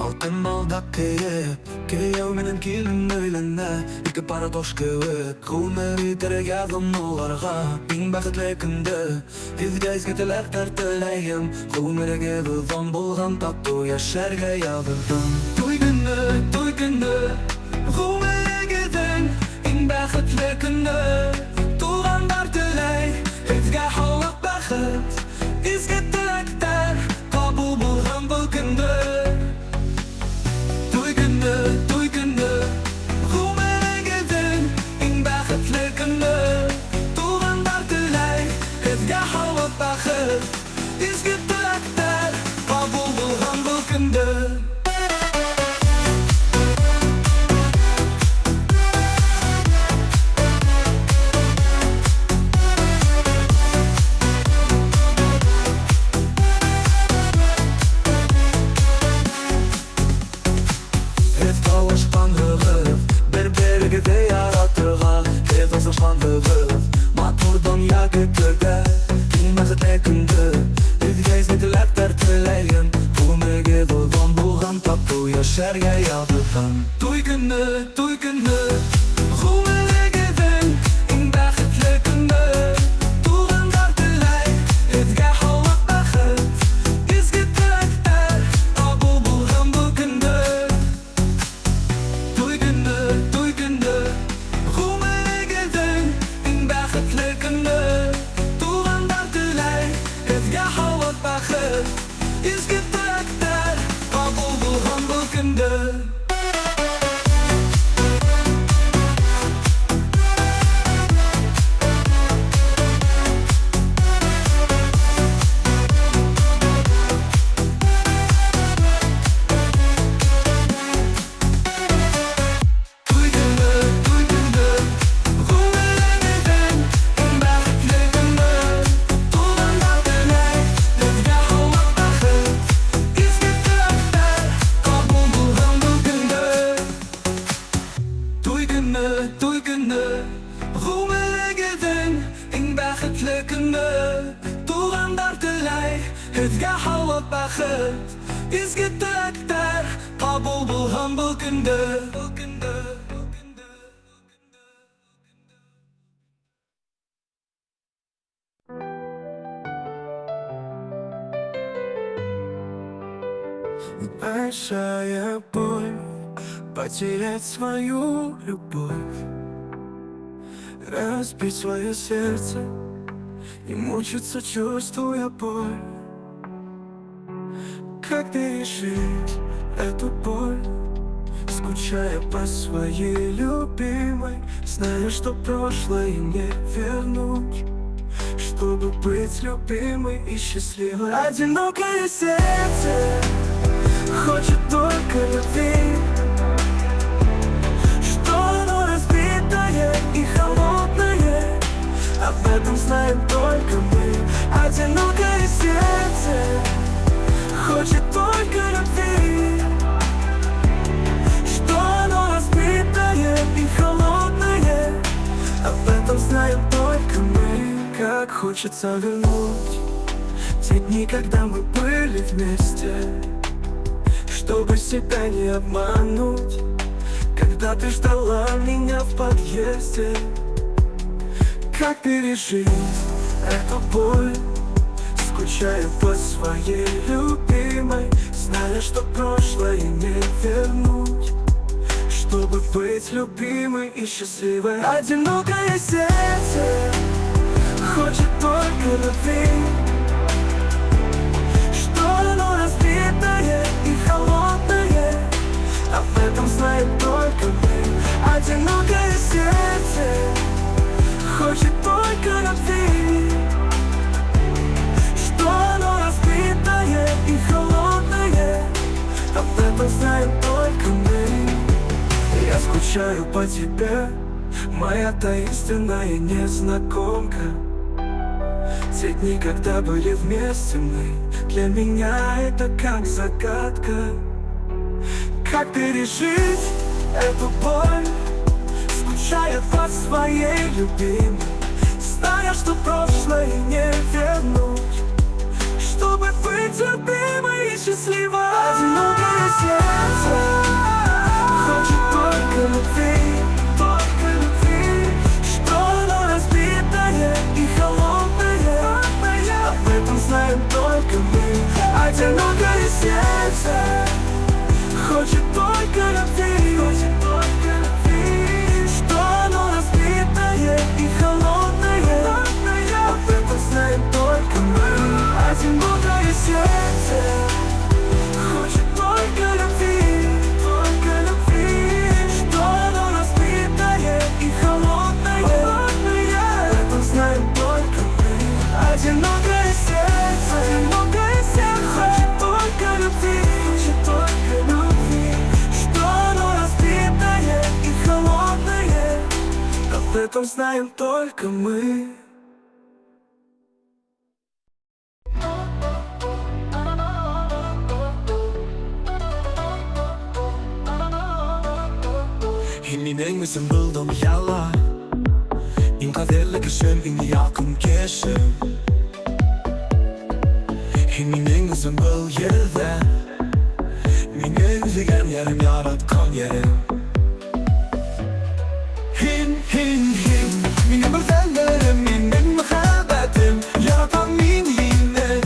Алтын балдак кияу менен келин өйлөнө эки парадош кебек кумери терегадым оларга иң бакытлы күндө бизге изге тилектер тилейм кумереге булган болгон таттуу яшәргә ябырдым туй күнү кумерегеден иң бакытлы күндө тугандар тилей бизге халык бакыт изге тилектер кабул болгон бул күндө Туй күнү кумерегеден иң бакытлы күндө тугандар тилей бизге халык бакыт изге тилектер кабул болгон бул күндө Яшәргә ябырдым туй күнү кумерегеден иң бакытлы күндө тугандар тилей бизге халык бакыт изге тилектер кабул болгон бул күндө туй күнү кумерегеден иң бакытлы күндө тугандар тилей бизге халык бакыт изге тилектер кабул болгон бул күндө Туй күнү кумерегеден иң бакытлы күндө тугандар тилей бизге халык бакыт изге тилектер кабул болгон бул күндө Большая боль потерять свою любовь, разбить свое сердце и мучиться, чувствуя боль. Как пережить эту боль, скучая по своей любимой, зная, что прошлое не вернуть, чтобы быть любимой и счастливой. Одинокое сердце хочет только любви, и холодное, об этом знаем только мы. Одинокое сердце хочет только любви, что оно разбитое и холодное, об этом знаем только мы. Как хочется вернуть те дни, когда мы были вместе, чтобы себя не обмануть. Когда ты ждала меня в подъезде, как пережить эту боль, скучая по своей любимой, зная, что прошлое не вернуть, чтобы быть любимой и счастливой. Одинокое сердце хочет только любви, что оно разбитое и холодное, об этом знаем только мы. Одинокое сердце хочет только любви, что оно разбитое и холодное, об этом знаем только мы. Я скучаю по тебе, моя таинственная незнакомка. Те дни, когда были вместе мы, для меня это как загадка. Как пережить эту боль, скучая по своей любимой, зная, что прошлое не вернуть, чтобы быть любимой и счастливой. Одинокое сердце Одинокое сердце хочет только любви, что оно разбитое и холодное. Об этом знаем только мы. Одинокое сердце хочет только любви, что оно разбитое и холодное. Об этом знаем только мы. Одинокое сердце хочет только любви, что оно разбитое и холодное. Об этом знаем только мы. Minning misin buldum yalan İn kaderle kişim in yakın keşim Minning misin bul yerde Minning üzügen yerim yaratkan yerim Hin Minning birdenlerim minning muhabbetim Yaratan min hinin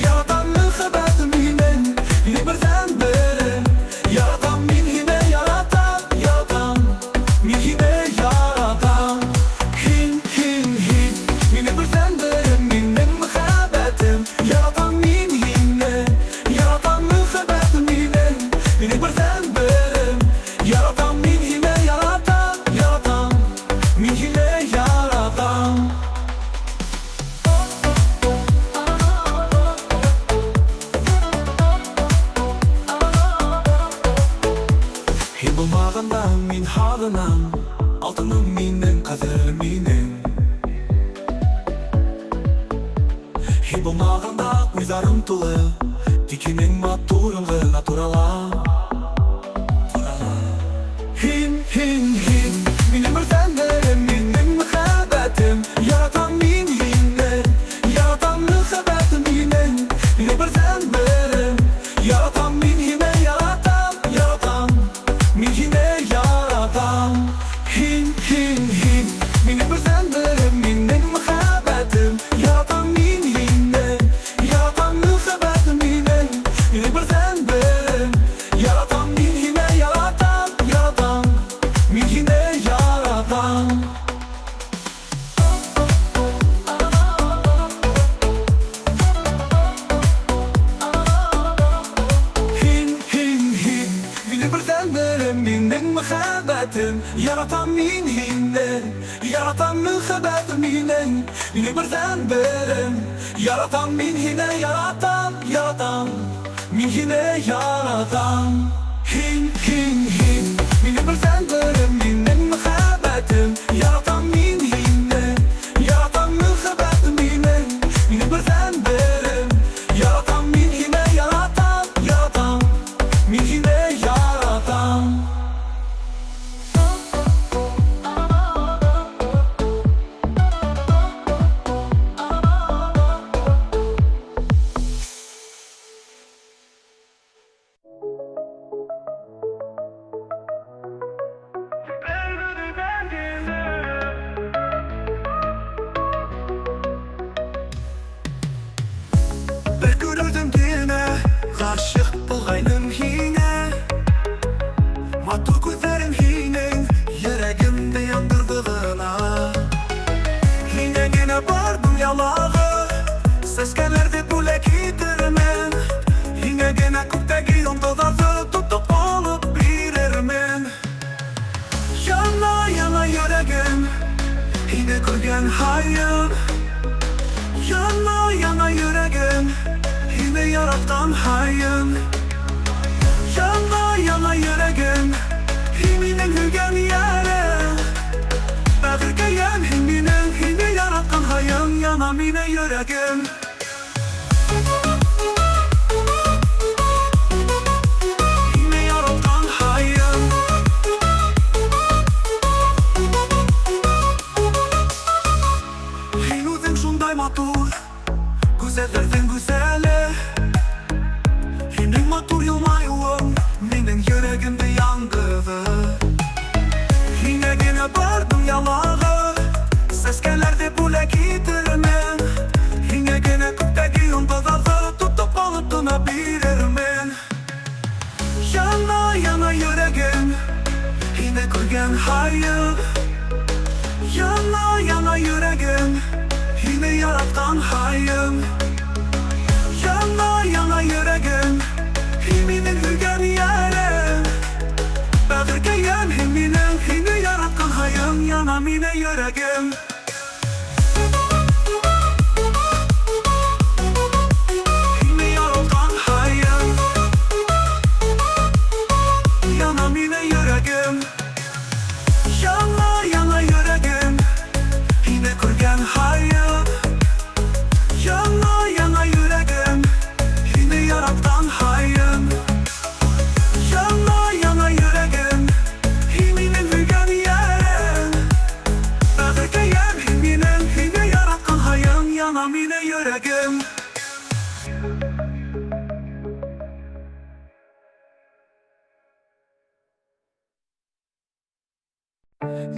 Yaratan muhabbetim hinin Minning birdenlerim Yaratan min hine yaratan Min hine yaratan Hin Minning birdenlerim minning muhabbetim Yaratan min hine Yaratan muhabbetim hinin Minning birdenlerim Yaratan min hine yaratan Min hine yaratan Hin bulmağında min hadından Altınım minin, kaderim minin Hin bulmağında mizarım tulu Dikinin maturumlu naturala Hin Minning birdenlerim minning muhabbetim Yaratan min hine Yaratan muhabbetim hinin Minning birdenlerim Yaratan min hine yaratan Min hine yaratan Hin Minning birdenlerim minning muhabbetim Yaratan min hine Yaratan muhabbetim hinin Minning birdenlerim Yaratan min hine yaratan Min hine yaratan Hin Minning birdenlerim minning muhabbetim Yaratan min hine Yaratan muhabbetim hinin Minning birdenlerim Yaratan min hine yaratan Min hine yaratan Hin Minning birdenlerim minning muhabbetim Yaratan min hine Yaratan muhabbetim hinin Minning birdenlerim Yaratan min hine yaratan Min hine yaratan Bir görürdüm diline Aşık bulgaydım yine Matur gözlerim hinin Yüreğimde yandırdığına Yine gene bardım yalağı Seskelerde bule gidermen Yine gene kuptaki ondaları Tutup olup birermen Yana yüreğim Yine koygan hayal Yana yüreğim Yine yaratan hayın Yana yüreğim Himinin hügen yere Bağırgayan himinin Hine yaratan hayın Yana mine yüreğim Hine yaratan hayın Hinudin şunday matur Güzellerden güzeli Hinin matur yılmayım Minin yüreğimde yangıdı Yine gene bardım yalağı Seskelerde bule gidermen Yine ko'rgan hayot. Yana yana yuragim, yine yaratgan hayım. Yana yana yuragim, himinin hülgen yerim. Bag'rikayam himinin, hini yaratgan hayım. Yana mine yuragim.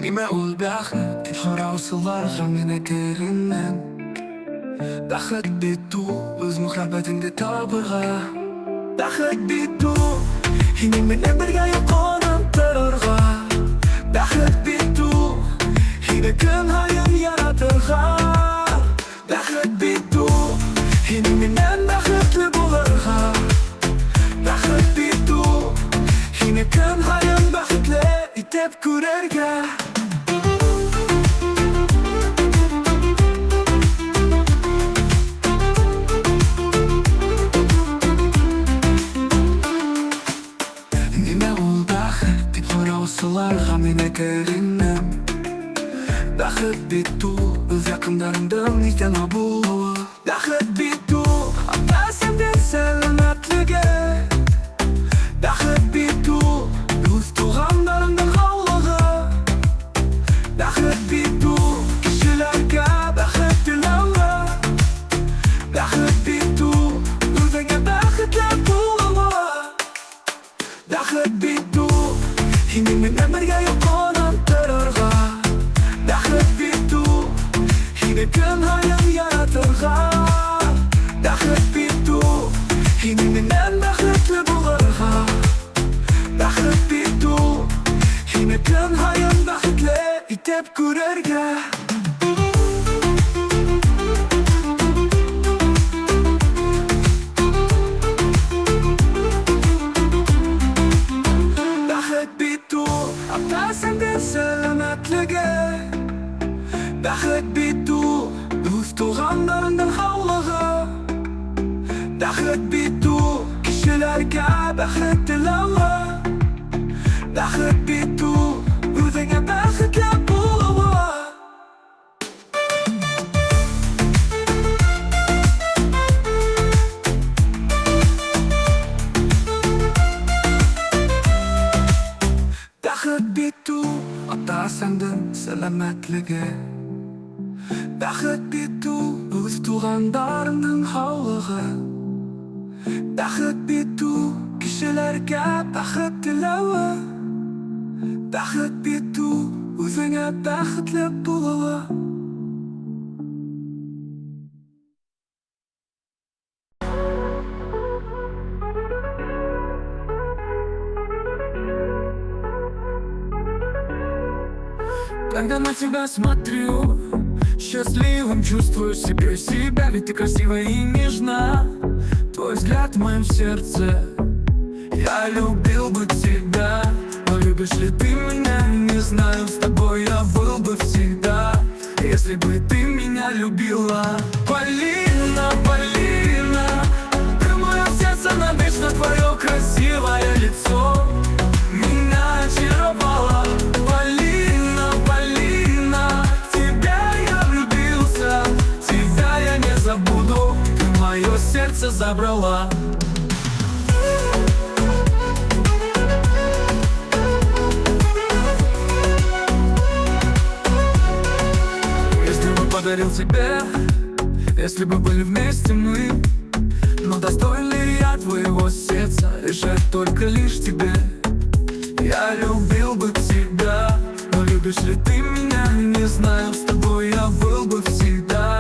Nime ul bäxet, Horavsılar g'amine kerinnen. Bäxet bitu, o'z muhabbatingda tabig'a. Bäxet bitu, hining bilan birga yo'qonim terrorga. Bäxet bitu, hini kim hayot yaratirga. Bäxet bitu, hining bilan baxtli bo'lirga. Bäxet bitu, hini kim hayot baxtli itib ko'rarga. Horavsılar g'amine kerinnen. Bäxet bitu, o'z yaqinlarimdan ekan bu. Bäxet bitu, ota-singil salomatligi. Bäxet bitu, o'z tug'anlarimdan xavlig'i. Bäxet bitu, kishilarga baxt tilovga. Bäxet bitu, o'zingga baxtli bo'lma. Bäxet bitu, hining bilan birga yo'qonim terrorga. Bäxet bitu, hini kim hayot yaratirga. Bäxet bitu, hining bilan baxtli bo'lirga. Bäxet bitu, hini kim hayot baxtli itib ko'rarga. Ota-singil salomatligi. Bäxet bitu, o'z tug'anlarimdan xavlig'i. Bäxet bitu, kishilarga baxt tilovga. Bäxet bitu, o'zingga baxtli bo'lma. Bäxet bitu, ota-singil salomatligi. Bäxet bitu, o'z tug'anlarimdan xavlig'i. Bäxet bitu, kishilarga baxt tilovga. Bäxet bitu, o'zingga baxtli bo'lma. Когда на тебя смотрю, счастливым чувствую себя, ведь ты красивая и нежна. Твой взгляд в моем сердце, я любил бы тебя. Но любишь ли ты меня, не знаю, с тобой я был бы всегда. Если бы ты меня любила. Полина, Полина, ты в моем сердце навечно, твое красивое лицо меня очаровало. Полина, Полина, тебя я влюбился, тебя я не забуду, ты мое сердце забрала. Подарил тебе, если бы были вместе мы. Но достоин ли я твоего сердца, решать только лишь тебе. Я любил бы тебя, но любишь ли ты меня, не знаю, с тобой я был бы всегда.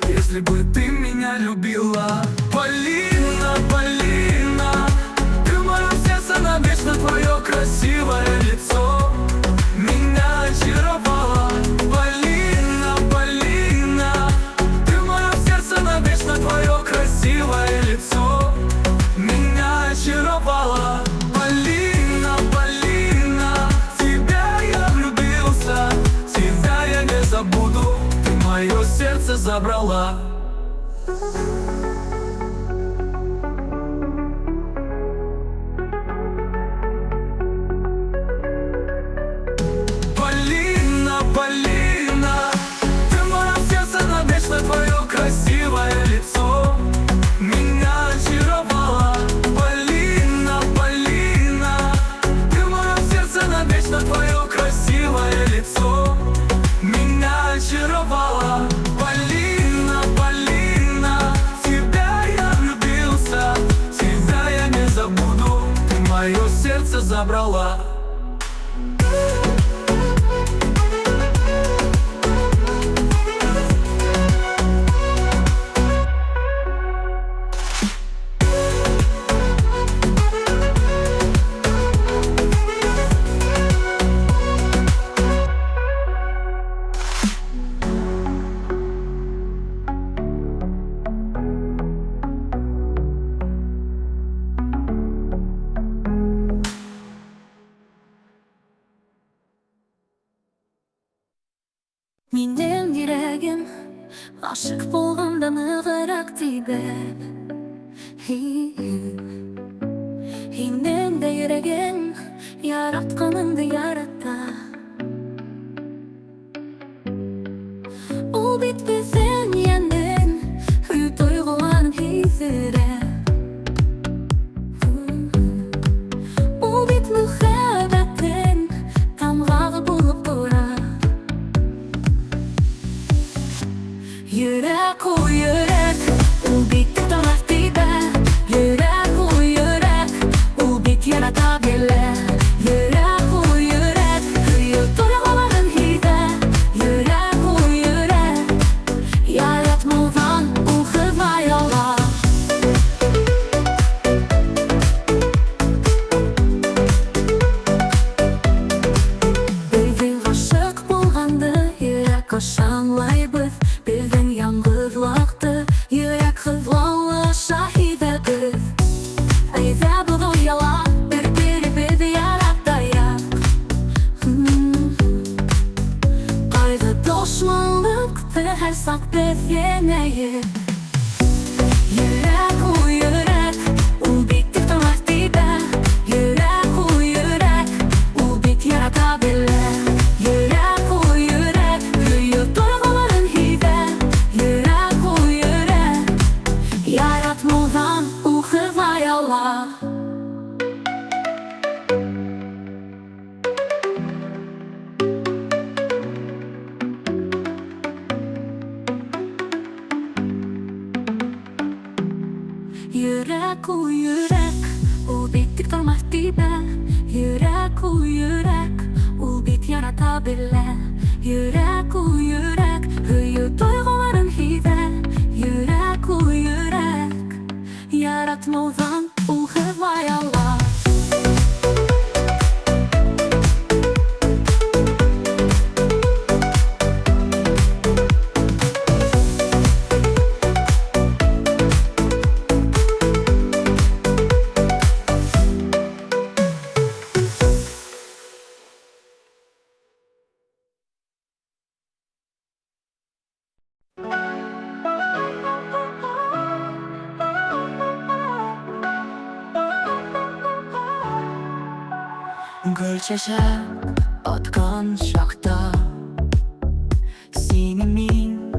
Если бы ты меня любила. Полина, Полина, ты в моем сердце навечно, твое красивое лицо забрала. Полина, Полина, ты в моем сердце навечно, твое красивое лицо меня очаровало. Полина, Полина, ты в моем сердце навечно, твое красивое лицо меня очаровало. Полина, Полина, в тебя я влюбился, тебя я не забуду, ты мое сердце забрала. Менің жүрегім ғашық болғанда нығырақ тибеп Менің де жүрегім яратқаныңды яратты. Ол бит біздің енден үй тойғыларын кейсірі. Ол бит мұхаббаттың тамғағы болып тұра. Yürek o yürek, ul bitti taraf dibe. Yürek o yürek, ul bit yaratabilir. Yürek o yürek, kıyı duyguların hide. Yürek o yürek, yaratmadan ul hıvayalar. Beyvin aşık bulgandı, yürek aşanlay biz. Bizden yalnızlıktı, yürek hızlanlı şahide biz. Ayda bu yalan, bir bizi yarattıyak. Kaygı düşmanlıktı, her sak biz yeneyiz. Yürek o yürek, ul bitti taraf dibe. Yürek o yürek, ul bit yaratabilir. Yürek o yürek, büyük duyguların hide. Yürek o yürek, yaratmadan ul hıvayalar. Yürek o yürek, ul bitti taraf dibe. Yürek o yürek, ul bit yaratabilir. Yürek o yürek, büyük duyguların hide. Yürek o yürek, yaratmadan ul hıvayalar. Gül çeşek atkan şakta Seni min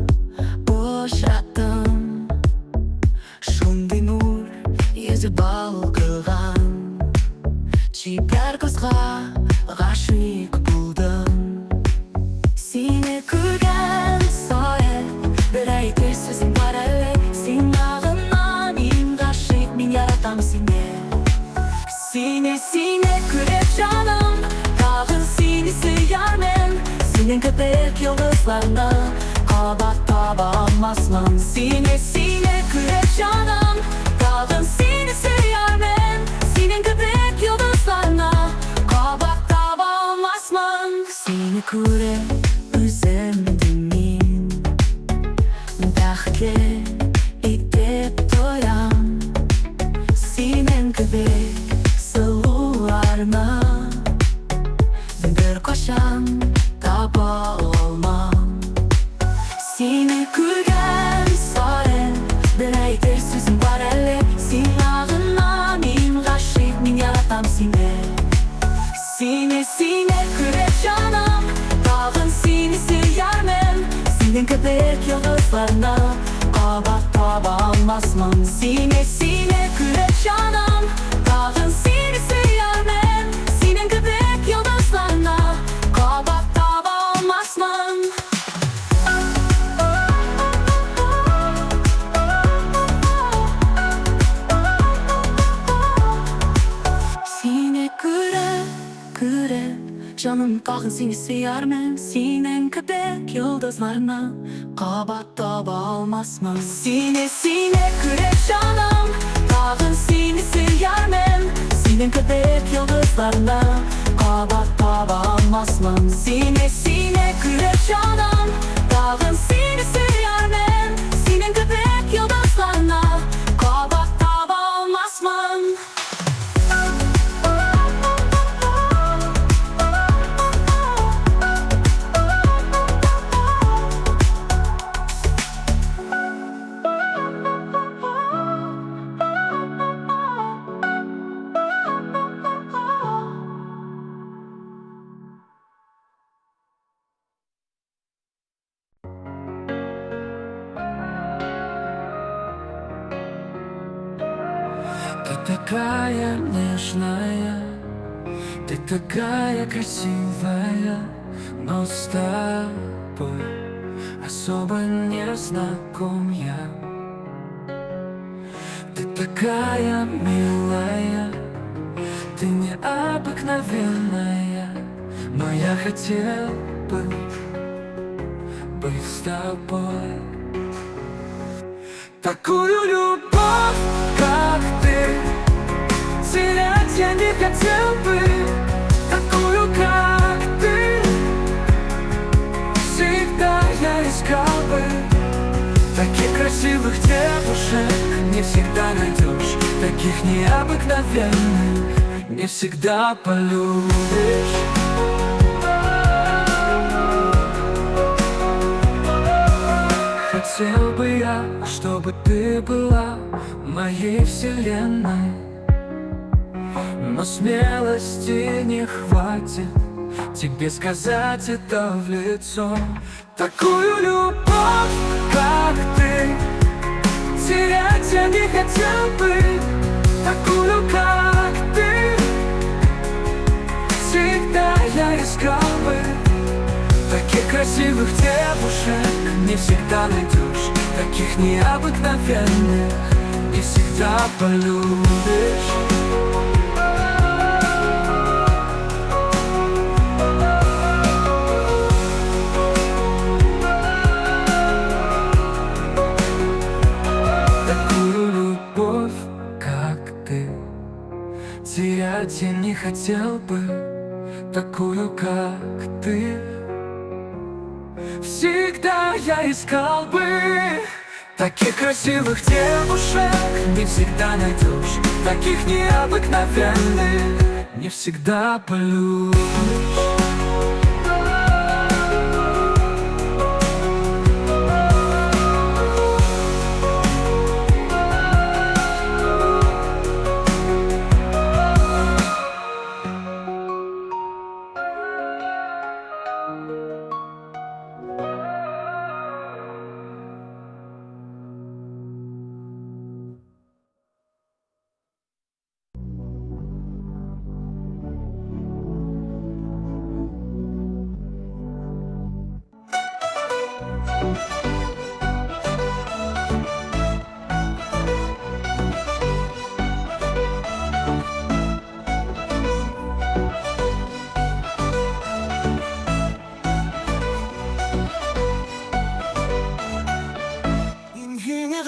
boşattım Şunday nur yüzü balkıgan Çiper kızga gaşık buldum Seni kürgen soye Bir aydır sözüm var öyle Sen ağından in gaşık min yaratam seni Sine kürek canım Dağın seni sıyar men Senin köpek yıldızlarına Kabak taba almazman Sine kürek canım Dağın seni sıyar men Senin köpek yıldızlarına Kabak taba almazman Seni kürek üzemdimin Dağke itip doyan Senin köpek Sıvılarına Bir koşan taba olmam Seni kürgen Sinesine küre canım, dağın sinisi yarmem. Senin köpek yıldızlarına kaba almazmam. Sinesine küre canım, dağın sinisi yarmem. Senin köpek yıldızlarına kaba almazmam. Sine küre canım, dağın sinisi yarmem. Senin köpek yıldızlarına kaba almazmam. Sinesine küre canım, dağın sinisi yarmem. Senin köpek yıldızlarına kaba almazmam. Sinesine küre canım, dağın sinisi yarmem. Senin köpek yıldızlarına kaba almazmam. Ты такая нежная, ты такая красивая, но с тобой особо не знаком я. Ты такая милая, ты необыкновенная, но я хотел бы быть с тобой. Такую любовь, как ты, терять я не хотел бы. Такую, как ты, всегда я искал бы. Таких красивых девушек не всегда найдешь, таких необыкновенных не всегда полюбишь. Хотел бы я, чтобы ты была моей вселенной, но смелости не хватит тебе сказать это в лицо. Такую любовь, как ты, терять я не хотел бы. Такую, как ты, всегда я искал бы. Таких красивых девушек не всегда найдешь, таких необыкновенных не всегда полюбишь. Такую любовь, как ты, терять я не хотел бы. Такую, как ты, всегда я искал бы. Таких красивых девушек не всегда найдешь, таких необыкновенных не всегда полюбишь.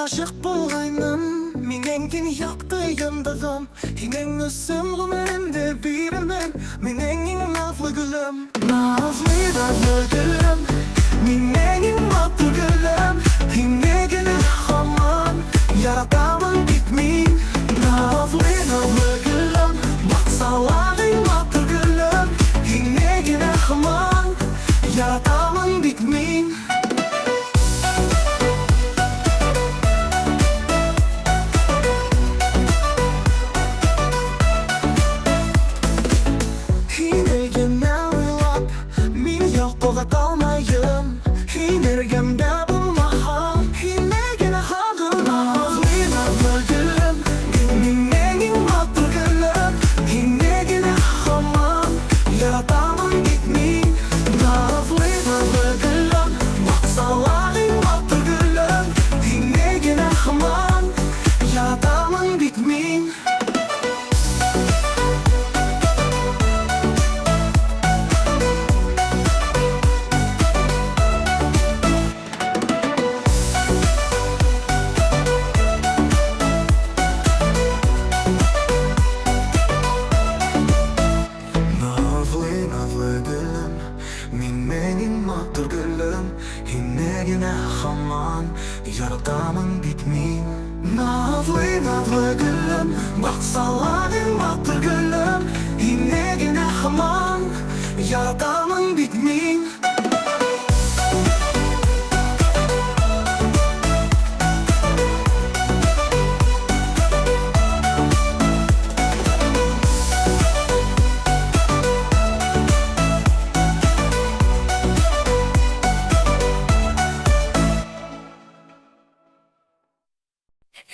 Aşık bolğayным, menengin yaktı yıldızım. Hinen üssüm gümende birimen, menengin nazlı gülüm. Nazlı nazlı gülüm, menengin matlı gülüm. Hinegin hamam, yaratamın bitmin. Nazlı nazlı gülüm, baksaların matlı gülüm. Hinegin hamam, yaratamın bitmin. Yine nazlı gülüm, baksaların batır gülüm. Yine gene haman yaradanın bitmin.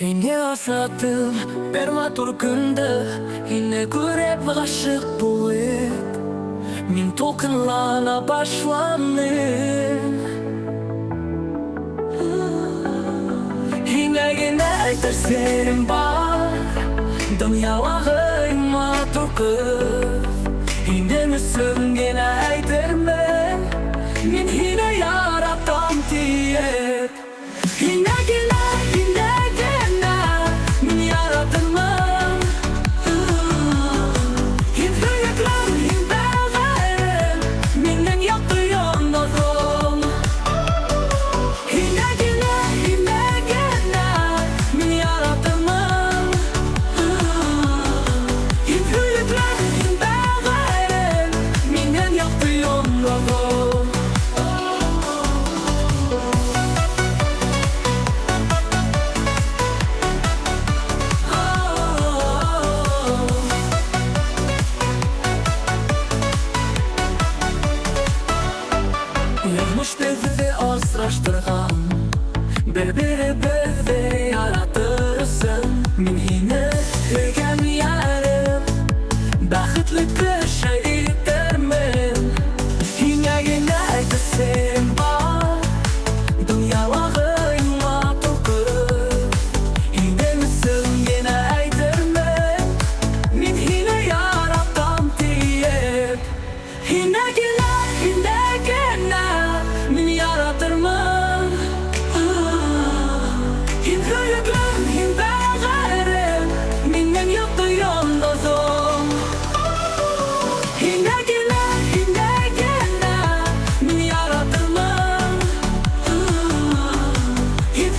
Yine asatım bermatur күнді Yine көреп ғашық болып Мен толқынлана башланым Yine айтар сен бар Дүниялағыма тұрқып Yine мүсін гене айтармын Мен yine яратам тиіп Yine Yazmış bizi asraştırgan Bir-birimizi yaratırsın Min yine ögem yarım Baxtlı kişi itirmin Yine aytırsın var Dünyalağıma to'kirib Yine misin yine aytırmin Min yine yaratam tiyib Yine Min yaratırman Hin hüyüklüm, hin bağırım Minnen yoktu yalnızım Hine gele, min yaratırman Hin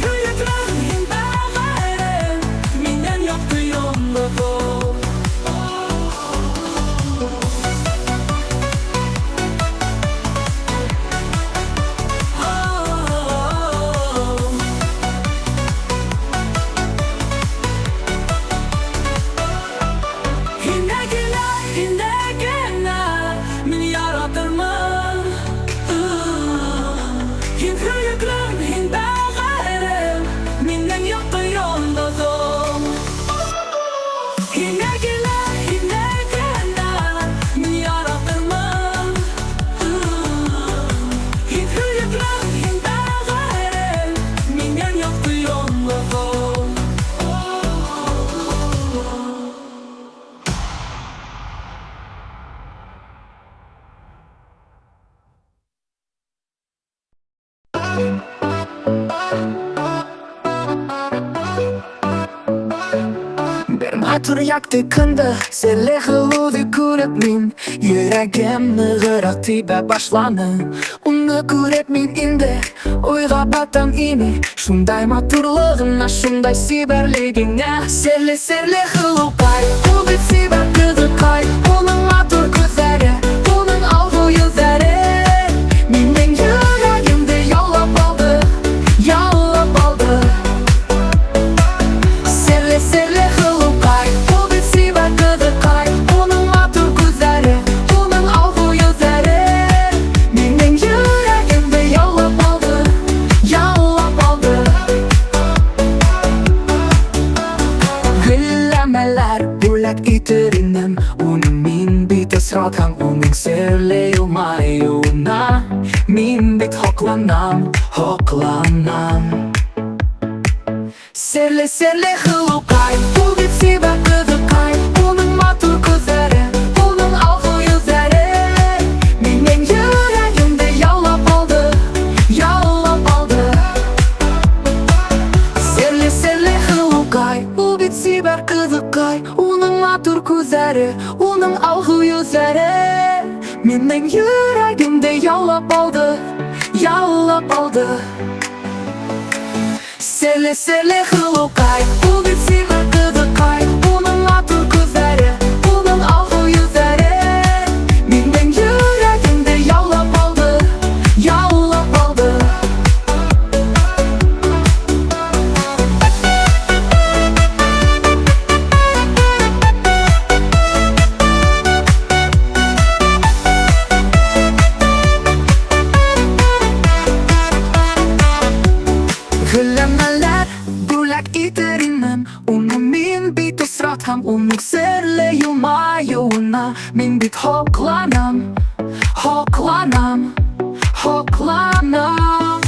hüyüklüm, hin bağırım Minnen yoktu yalnızım Bermatur yaktı kındı Sele hılıdı kürep min Yüreğimni gırak tibe başlanım Onu kürep min indi Oyga batan ini Şunday maturluğuna Şunday siberliğine Sele hılıkay Bu bir siber kızıkay Onun matur gözleri Onun algı yüzleri Minin yüreğimde yallap aldı Yallap aldı Sele hılıkay Bu bir siber kızıkay Onun matur gözleri Onun algı yüzleri Minin yüreğimde yallap aldı Yallap aldı Güllemeler Bülek itirinim Onun min bit esrakan Onun serle yılmayuna Min bit hoklanam Hoklanam Sele hılıkay Bu bir siber kızıkay Onun matur gözleri Onun algı yüzleri Minin yüreğimde yallap aldı Yallap aldı Sele hılıkay Bu bir siber kızıkay Onun matur gözleri Onun algı yüzleri Minin yüreğimde yallap aldı Yallap aldı Sele hılıkay Bu bir siber kızıkay yana min bit hoklanam, hoklanam, hoklanam.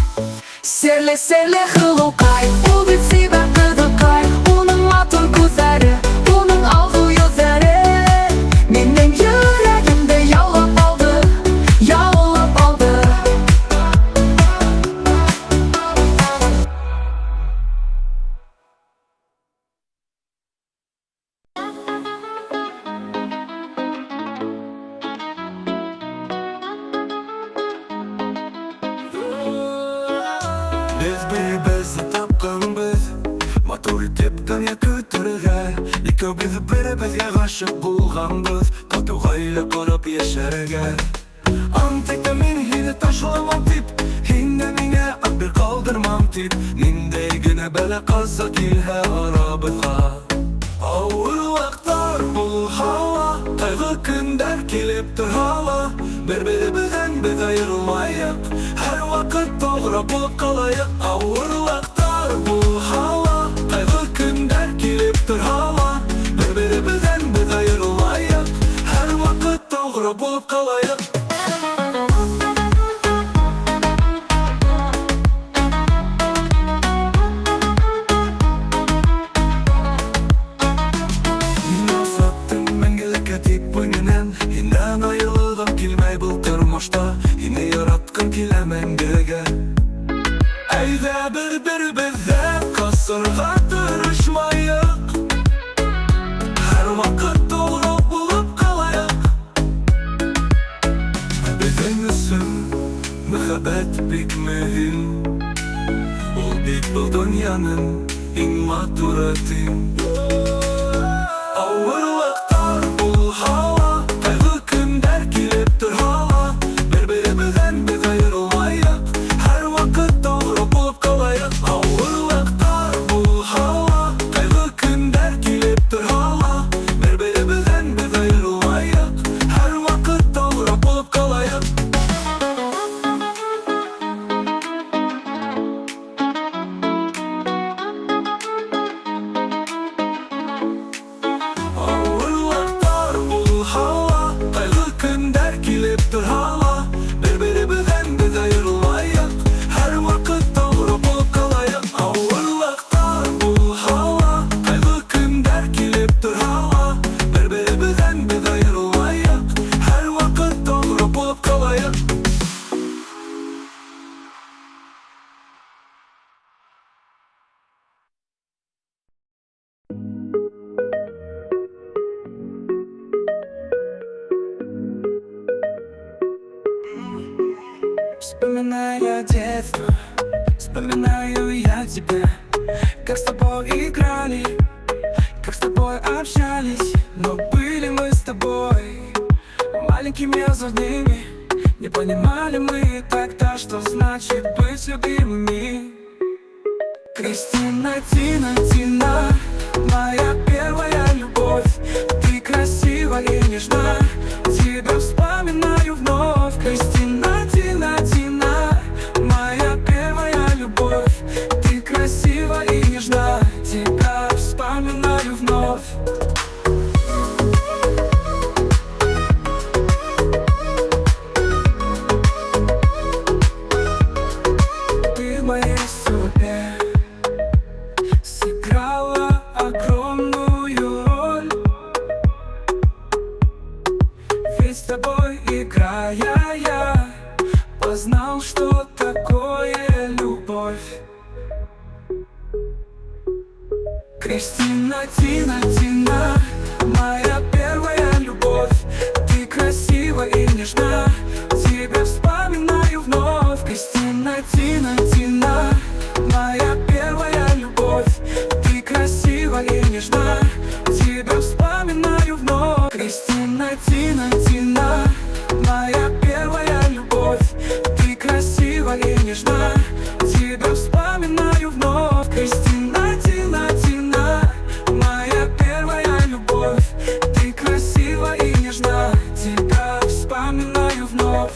Serle serle hılukay, ul bit siber gıdıkay. Onun atın kuzarı, onun aldığı yüzleri benim yüreğimde yağlap aldı, yağlap aldı. Biz birimiz tapqanбыз Motor tepkan yakı türüge İkimiz biribizge ғашық болғанбыз Тату ғайлы құрып ешерге Антекте мен хине ташламам тип Хинде меңе ақбір қалдырмам тип Ниндей гіне бәлі қалса келхе арабызға Ауыр уақыттар бұл хала Қайғы күндер келіп тұр хала Бір-бірімізден біз айырылмайық Әр уақыт тоғра болып қалайық Ауыр уақыттар бұл хала Қайғы күндер келіп тұр хала Бір-бірімізден біз айырылмайық Әр уақыт тоғра болып қалайық Yine yaratkın kilemen gerege Eyde bir-birimizde kasırga tırışmayık Her vakit doğru bulup kalayık Bizim için mühabbet bik mühim Ol bik bu dünyanın en maturatim Ağır vaktar bul hava Kaygı günler gelip dur hala Birbirimizden biz ayrılmayık Her vakit doğru bulup kalayık Ağır vaktar bul hava Kaygı günler gelip dur hala Birbirimizden biz ayrılmayık Her vakit doğru bulup kalayık Ağır vaktar bul hava Kaygı günler gelip dur hala Birbirimizden biz ayrılmayık Her vakit doğru bulup kalayık Ağır vaktar bul hava Kaygı günler gelip dur hala Birbirimizden biz ayrılmayık Her vakit doğru bulup kalayık Вспоминаю детство, вспоминаю я тебя Как с тобой играли, как с тобой общались Но были мы с тобой маленькими озорными Не понимали мы тогда, что значит быть любимыми Кристина, Тина, Тина, моя первая любовь Ты красива и нежна, тебя вспоминаю вновь Кристина, Тина, Тина, моя первая любовь Ты красива и нежна, тебя вспоминаю вновь Ты в моей судьбе сыграла огромную роль Ведь с тобой играя я познал, что такое любовь Кристина, Тина, Тина, моя первая любовь Ты красива и нежна, тебя вспоминаю вновь Кристина, Тина, Тина, моя первая любовь Ты красива и нежна, тебя вспоминаю вновь Кристина, Тина, Тина, моя первая любовь Ты красива и нежна, тебя вспоминаю вновь Кристина, Тина, Тина, моя первая любовь Ты красива и нежна, тебя вспоминаю вновь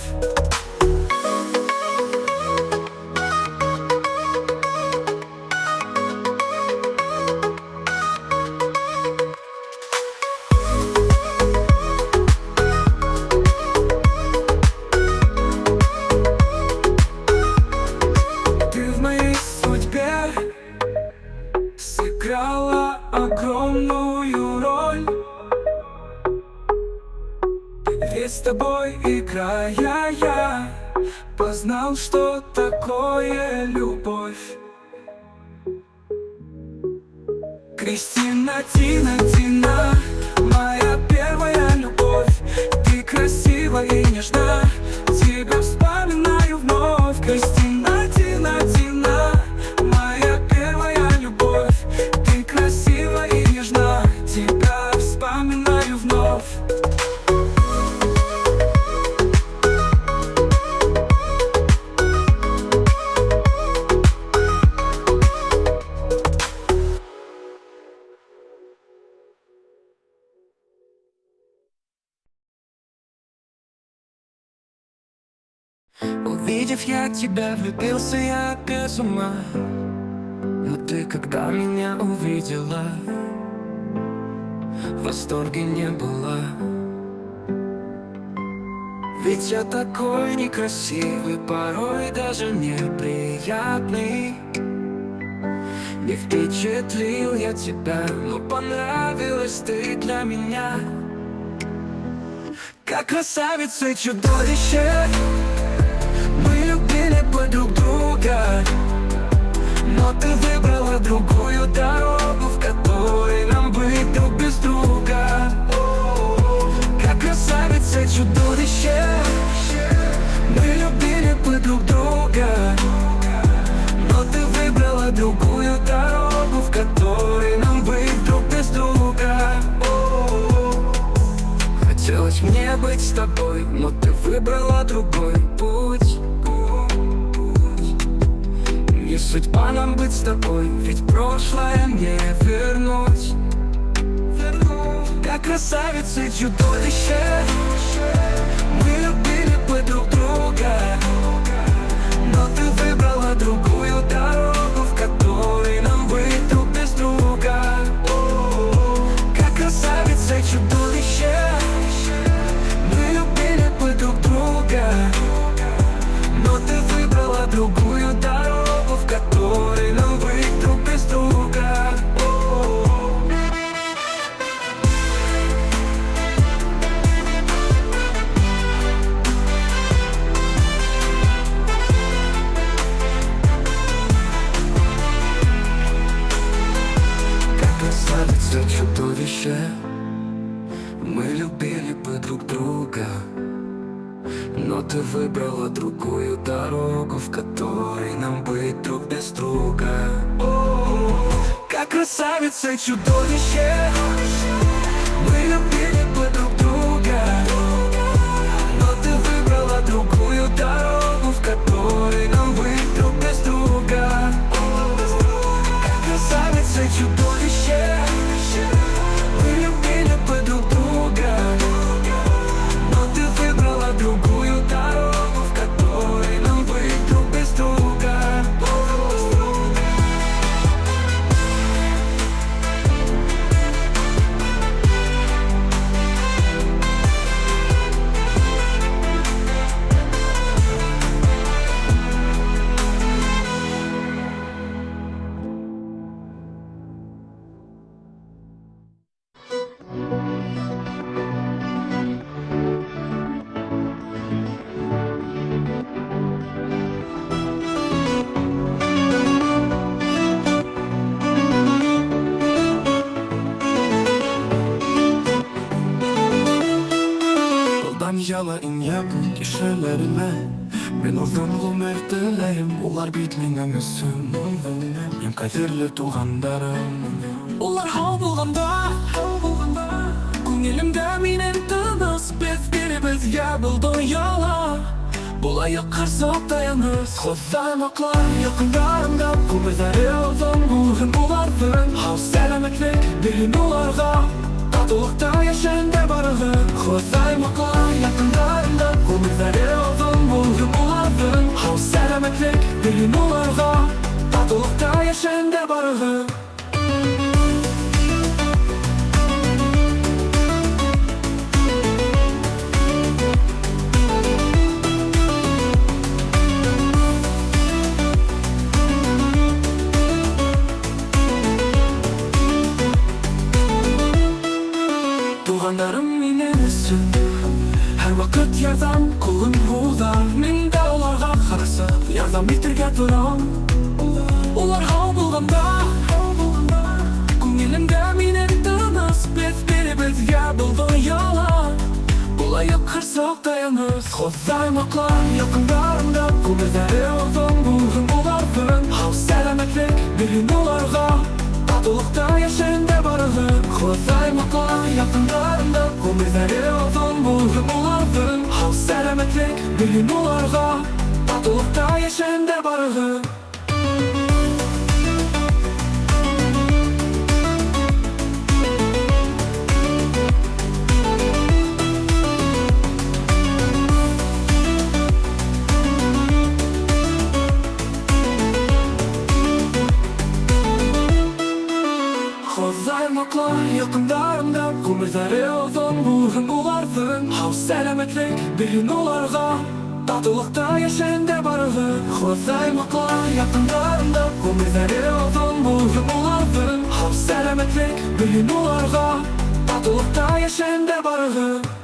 Ведь с тобой играя я познал, что такое любовь. Кристина, Тина, Тина, моя первая любовь. Ты красива и нежна, тебя вспоминаю вновь. Кристина, Тина, Тина, моя первая любовь. Ты красива и нежна, тебя вспоминаю вновь. Увидев я тебя, влюбился я без ума. Но ты, когда меня увидела, в восторге не была. Ведь я такой некрасивый, порой даже неприятный. Не впечатлил я тебя, но понравилась ты для меня. Как красавица и чудовище, мы любили бы друг друга, но ты выбрала другую дорогу, в которой нам быть друг без друга. Как красавица и чудовище, мы любили бы друг друга, но ты выбрала другую дорогу, в которой нам быть друг без друга. Хотелось мне быть с тобой, но ты выбрала другой путь. Не судьба нам быть с тобой, ведь прошлое не вернуть. Как красавица и чудовище, мы любили бы друг друга, но ты выбрала другую дорогу, в которой нам быть друг без друга. Как красавица и чудовище, мы любили бы друг друга, но ты выбрала другую дорогу, в которой нам быть друг без друга. Как красавица, чудовище, мы любили бы друг друга, но ты выбрала другую дорогу, в которой нам быть друг без друга. Как красавица и чудовище, мы любили бы друг друга, но ты выбрала другую дорогу, в которой нам быть друг без друга. Как красавица и чудовище, мы любили бы друг друга, но ты выбрала другую дорогу, в которой нам быть друг без друга. Yalan yakın kişilerime ben uzun ömürlerim, ular bitmeyen üstüm. Benim kadirli tuğanlarım, ular hal bulganda Күңелемдә минем тыныс, без биребезгә булды яла. Булай кырсып таяныз, Ходай маклар якындарымда, күмерләре озын булган буларның. Хау сәламәтлек бирин уларга, татулыкта яшәгәндә барыгы. Ходай маклар якындарымда, күмерләре озын булган буларның. Хау сәламәтлек бирин уларга, татулыкта яшәгәндә барыгы. Тугандарым минем өчен, vakit yardım kulun hudar. Min de olarga karasa yardım bitirge duram. Ular hal bulganda Күңелемдә минем тыныс Бер-беребезгә булды яла Булайык кырсак таяныз Ходай маклар якындарымда Күңелдәре озын булган буларбын Хау сәламәтлек бирин уларга Татулыкта яшәгәндә барыгын Ходай маклар якындарымда Күңелдәре озын булган буларбын Хау сәламәтлек бирин уларга Татулыкта яшәгәндә барыгын Ходай маклар якындарымда Күңелдәре озын булган буларбын Хау сәламәтлек бирин уларга Татулыкта яшәгәндә барыгын Ходай маклар якындарымда Күңелдәре озын булган буларбын Хау сәламәтлек бирин уларга Татулыкта яшәгәндә барыгын